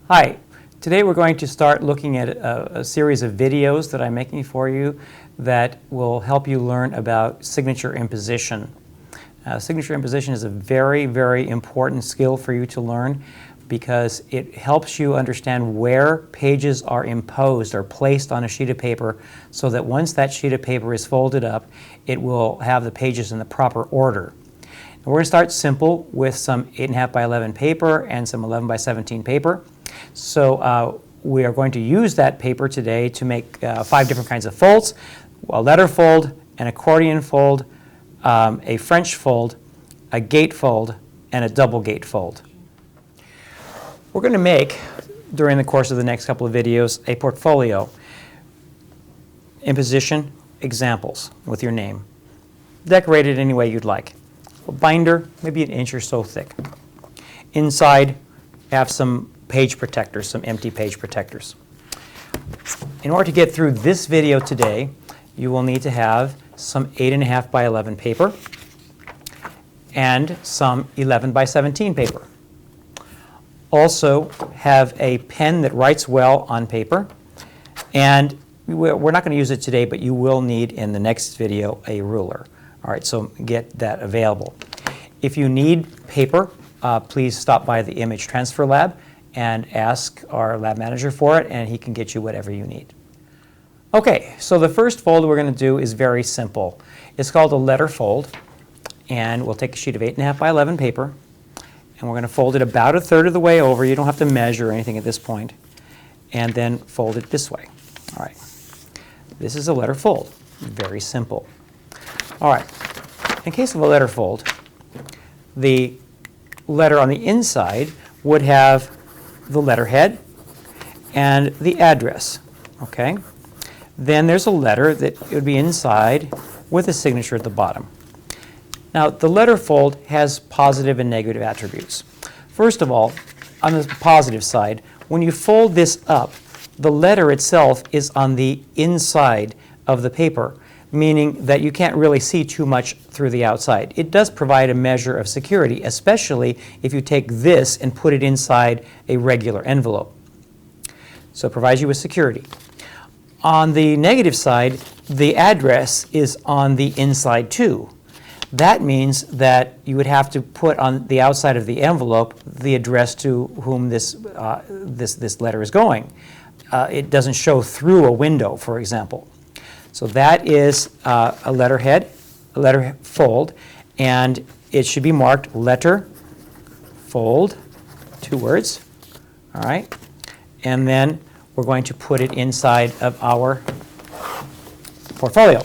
Hi, today we're going to start looking at a series of videos that I'm making for you that will help you learn about signature imposition. Signature imposition is a very, very important skill for you to learn because it helps you understand where pages are imposed or placed on a sheet of paper so that once that sheet of paper is folded up, it will have the pages in the proper order. We're going to start simple with some 8.5 by 11 paper and some 11 by 17 paper. So we are going to use that paper today to make 5 different kinds of folds: a letter fold, an accordion fold, a French fold, a gate fold, and a double gate fold. We're going to make, during the course of the next couple of videos, a portfolio. Imposition examples with your name. Decorate it any way you'd like. A binder, maybe an inch or so thick. Inside, have some page protectors, some empty page protectors. In order to get through this video today, you will need to have some 8.5 by 11 paper and some 11 by 17 paper. Also have a pen that writes well on paper, and we're not going to use it today, but you will need in the next video a ruler. All right, so get that available. If you need paper, please stop by the Image Transfer Lab and ask our lab manager for it, and he can get you whatever you need. Okay, so the first fold we're going to do is very simple. It's called a letter fold, and we'll take a sheet of 8.5 by 11 paper, and we're going to fold it about 1/3 of the way over. You don't have to measure anything at this point, and then fold it this way. All right, this is a letter fold. Very simple. All right, in case of a letter fold, the letter on the inside would have the letterhead and the address, okay? Then there's a letter that would be inside with a signature at the bottom. Now, the letter fold has positive and negative attributes. First of all, on the positive side, when you fold this up, the letter itself is on the inside of the paper, meaning that you can't really see too much through the outside. It does provide a measure of security, especially if you take this and put it inside a regular envelope. So it provides you with security. On the negative side, the address is on the inside too. That means that you would have to put on the outside of the envelope the address to whom this letter is going. It doesn't show through a window, for example. So that is a letterhead, a letter fold, and it should be marked letter fold, 2 words, all right? And then we're going to put it inside of our portfolio.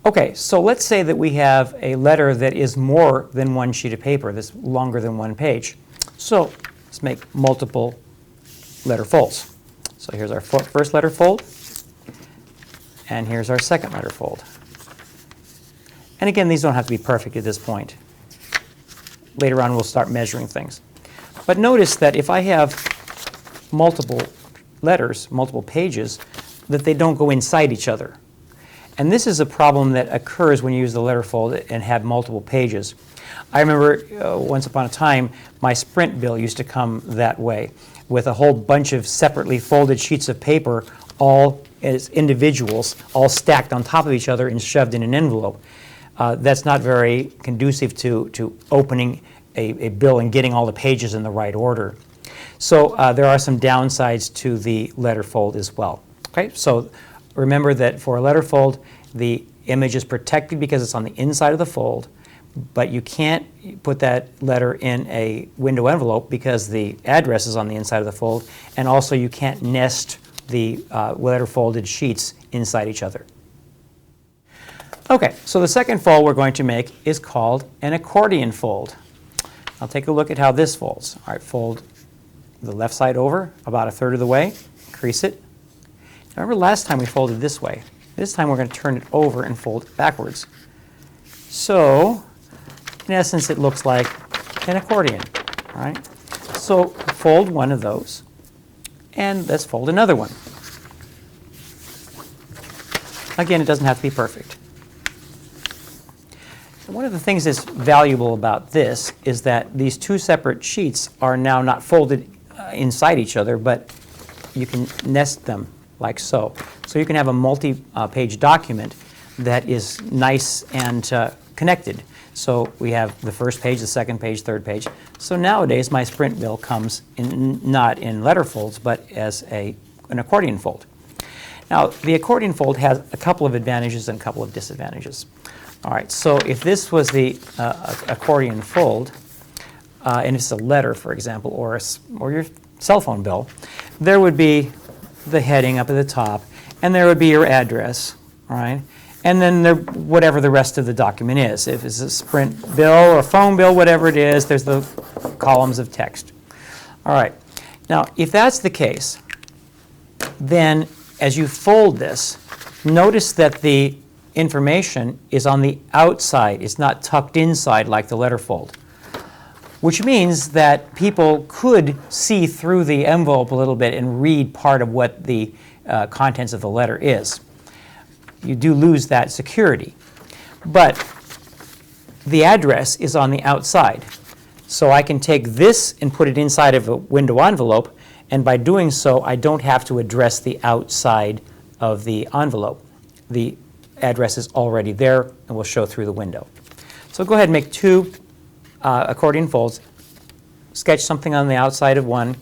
Okay, so let's say that we have a letter that is more than 1 sheet of paper, that's longer than 1 page. So let's make multiple letter folds. So here's our first letter fold. And here's our second letter fold. And again, these don't have to be perfect at this point. Later on, we'll start measuring things. But notice that if I have multiple letters, multiple pages, that they don't go inside each other. And this is a problem that occurs when you use the letter fold and have multiple pages. I remember once upon a time, my Sprint bill used to come that way, with a whole bunch of separately folded sheets of paper, all as individuals, all stacked on top of each other and shoved in an envelope. That's not very conducive to opening a bill and getting all the pages in the right order. So there are some downsides to the letter fold as well. Okay, so remember that for a letter fold, the image is protected because it's on the inside of the fold, but you can't put that letter in a window envelope because the address is on the inside of the fold, and also you can't nest the letter folded sheets inside each other. Okay, so the second fold we're going to make is called an accordion fold. I'll take a look at how this folds. All right, fold the left side over about 1/3 of the way, crease it. Remember last time we folded this way. This time we're going to turn it over and fold it backwards. So, in essence, it looks like an accordion. All right, so fold one of those. And let's fold another one. Again, it doesn't have to be perfect. One of the things that's valuable about this is that these 2 separate sheets are now not folded inside each other, but you can nest them like so. So you can have a multi-page document that is nice and connected. So we have the first page, the second page, third page. So nowadays my sprint bill comes not in letter folds, but as an accordion fold. Now the accordion fold has a couple of advantages and a couple of disadvantages. All right, so if this was the accordion fold, and it's a letter, for example, or your cell phone bill, there would be the heading up at the top, and there would be your address, all right? And then whatever the rest of the document is. If it's a Sprint bill or a phone bill, whatever it is, there's the columns of text. All right. Now, if that's the case, then as you fold this, notice that the information is on the outside. It's not tucked inside like the letter fold, which means that people could see through the envelope a little bit and read part of what the contents of the letter is. You do lose that security. But the address is on the outside. So I can take this and put it inside of a window envelope, and by doing so, I don't have to address the outside of the envelope. The address is already there and will show through the window. So go ahead and make two accordion folds. Sketch something on the outside of one,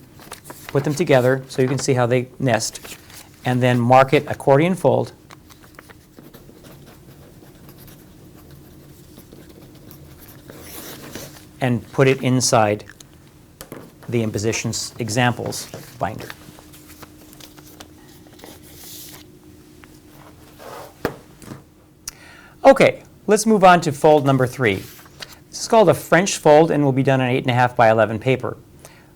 put them together so you can see how they nest, and then mark it accordion fold. And put it inside the Imposition examples binder. Okay, let's move on to fold number 3. This is called a French fold and will be done on 8.5 by 11 paper.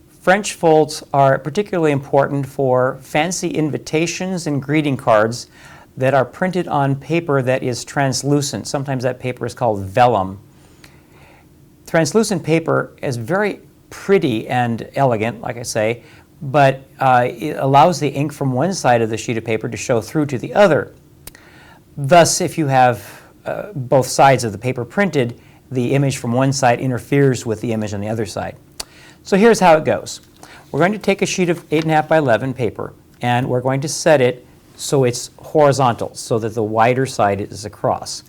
French folds are particularly important for fancy invitations and greeting cards that are printed on paper that is translucent. Sometimes that paper is called vellum. Translucent paper is very pretty and elegant, like I say, but it allows the ink from one side of the sheet of paper to show through to the other. Thus, if you have both sides of the paper printed, the image from one side interferes with the image on the other side. So here's how it goes. We're going to take a sheet of 8.5 by 11 paper, and we're going to set it so it's horizontal, so that the wider side is across.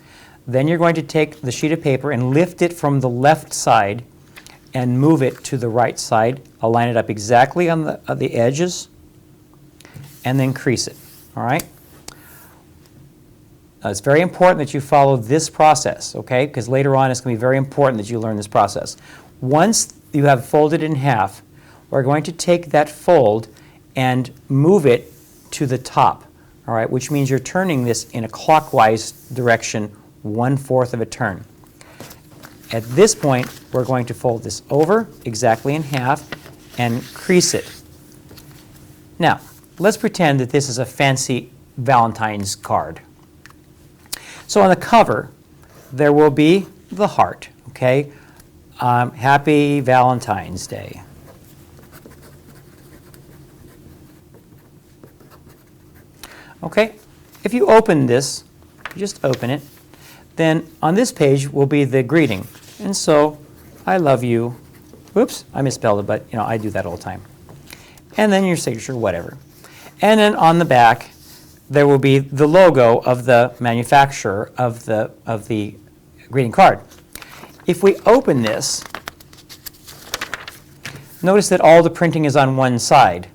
Then you're going to take the sheet of paper and lift it from the left side and move it to the right side. Align it up exactly on the edges and then crease it. All right? Now, it's very important that you follow this process, okay? Because later on it's going to be very important that you learn this process. Once you have folded in half, we're going to take that fold and move it to the top, all right? Which means you're turning this in a clockwise direction 1/4 of a turn. At this point, we're going to fold this over exactly in half and crease it. Now, let's pretend that this is a fancy Valentine's card. So on the cover, there will be the heart, okay? Happy Valentine's Day. Okay, if you open this, you just open it, then on this page will be the greeting. And so, I love you. Whoops, I misspelled it, but you know, I do that all the time. And then your signature, whatever. And then on the back, there will be the logo of the manufacturer of the greeting card. If we open this, notice that all the printing is on one side.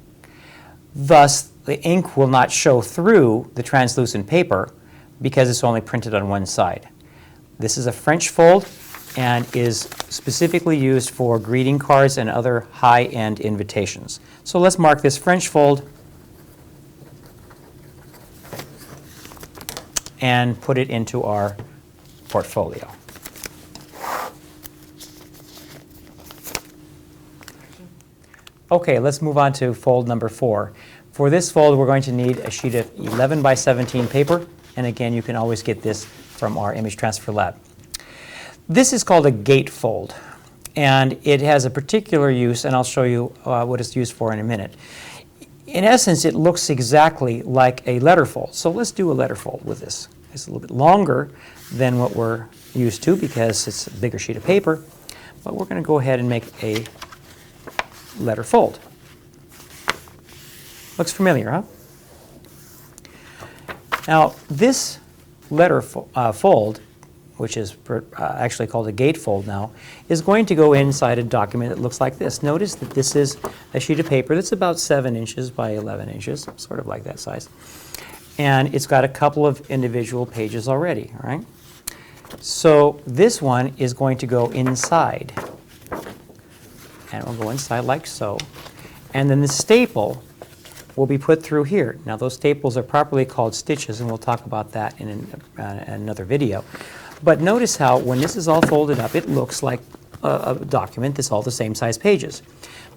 Thus, the ink will not show through the translucent paper because it's only printed on one side. This is a French fold and is specifically used for greeting cards and other high-end invitations. So let's mark this French fold and put it into our portfolio. Okay, let's move on to fold number 4. For this fold, we're going to need a sheet of 11 by 17 paper. And again, you can always get this from our image transfer lab. This is called a gate fold, and it has a particular use, and I'll show you what it's used for in a minute. In essence, it looks exactly like a letter fold. So let's do a letter fold with this. It's a little bit longer than what we're used to because it's a bigger sheet of paper, but we're going to go ahead and make a letter fold. Looks familiar, huh? Now, this letter fold, which is actually called a gatefold now, is going to go inside a document that looks like this. Notice that this is a sheet of paper that's about 7 inches by 11 inches, sort of like that size. And it's got a couple of individual pages already, all right? So this one is going to go inside. And it will go inside like so. And then the staple will be put through here. Now those staples are properly called stitches, and we'll talk about that in another video. But notice how when this is all folded up, it looks like a document that's all the same size pages.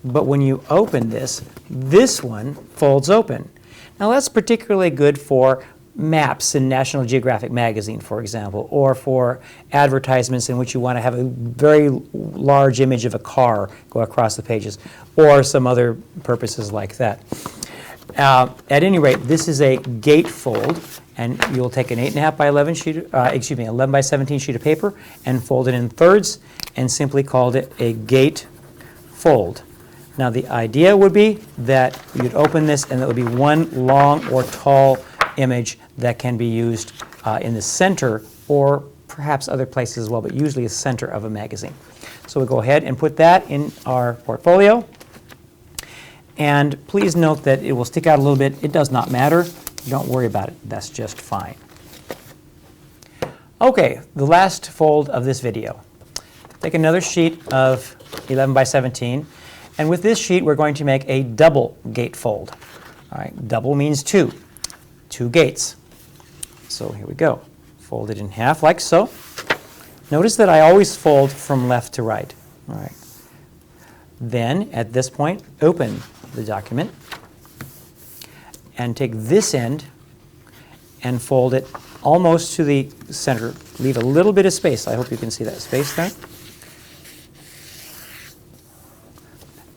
But when you open this, this one folds open. Now that's particularly good for maps in National Geographic magazine, for example, or for advertisements in which you want to have a very large image of a car go across the pages, or some other purposes like that. At any rate, this is a gatefold, and you'll take an 8.5 by 11 sheet, 11 by 17 sheet of paper and fold it in thirds, and simply called it a gatefold. Now the idea would be that you'd open this, and there would be one long or tall image that can be used in the center, or perhaps other places as well, but usually the center of a magazine. So we'll go ahead and put that in our portfolio. And please note that it will stick out a little bit. It does not matter. Don't worry about it. That's just fine. Okay, the last fold of this video. Take another sheet of 11 by 17. And with this sheet, we're going to make a double gatefold. All right, double means two gates. So here we go. Fold it in half like so. Notice that I always fold from left to right. All right. Then, at this point, open the document and take this end and fold it almost to the center. Leave a little bit of space. I hope you can see that space there.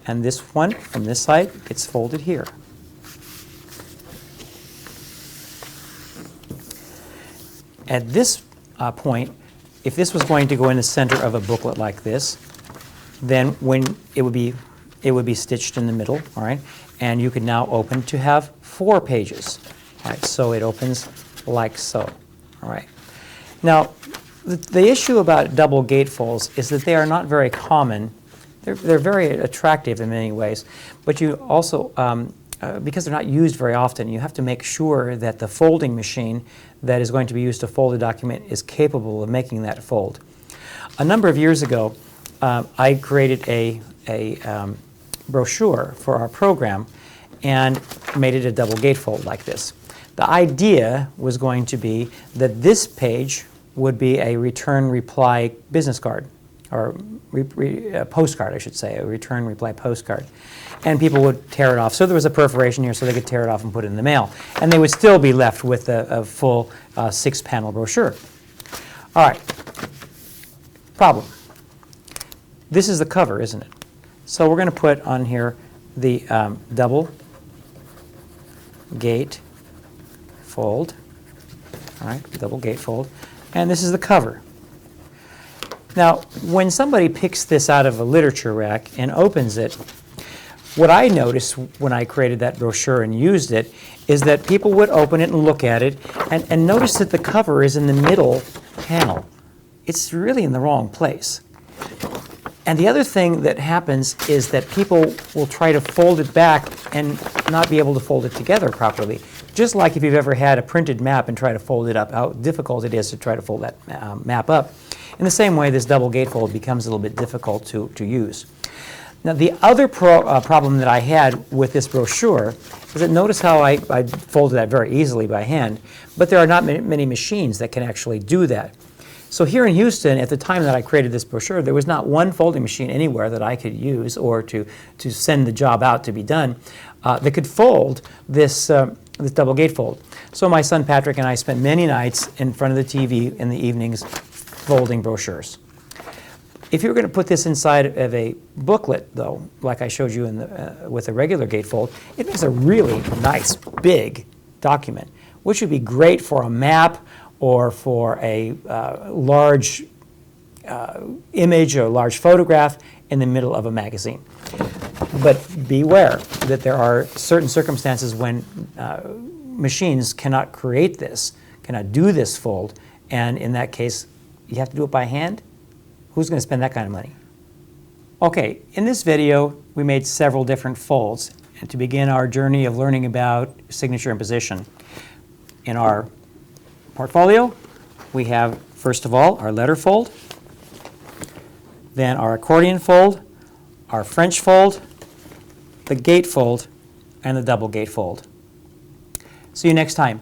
And this one from this side gets folded here. At this point, if this was going to go in the center of a booklet like this, then when it would be stitched in the middle, all right? And you can now open to have 4 pages. All right, so it opens like so, all right? Now, the issue about double gatefolds is that they are not very common. They're very attractive in many ways, but you also, because they're not used very often, you have to make sure that the folding machine that is going to be used to fold a document is capable of making that fold. A number of years ago, I created a brochure for our program and made it a double gatefold like this. The idea was going to be that this page would be a return reply business card, or postcard, I should say, a return reply postcard. And people would tear it off. So there was a perforation here so they could tear it off and put it in the mail. And they would still be left with a full 6-panel brochure. All right. Problem. This is the cover, isn't it? So we're going to put on here the double gate fold. All right, double gate fold. And this is the cover. Now, when somebody picks this out of a literature rack and opens it, what I noticed when I created that brochure and used it is that people would open it and look at it and notice that the cover is in the middle panel. It's really in the wrong place. And the other thing that happens is that people will try to fold it back and not be able to fold it together properly. Just like if you've ever had a printed map and try to fold it up, how difficult it is to try to fold that map up. In the same way, this double gatefold becomes a little bit difficult to use. Now, the other problem that I had with this brochure is that notice how I folded that very easily by hand, but there are not many machines that can actually do that. So here in Houston, at the time that I created this brochure, there was not one folding machine anywhere that I could use or to send the job out to be done that could fold this double gatefold. So my son Patrick and I spent many nights in front of the TV in the evenings folding brochures. If you were going to put this inside of a booklet, though, like I showed you with a regular gatefold, it makes a really nice, big document, which would be great for a map or for a large image or a large photograph in the middle of a magazine. But beware that there are certain circumstances when machines cannot create this, cannot do this fold, and in that case, you have to do it by hand. Who's going to spend that kind of money? Okay, in this video, we made several different folds and to begin our journey of learning about signature imposition. In our portfolio, we have, first of all, our letter fold, then our accordion fold, our French fold, the gate fold, and the double gate fold. See you next time.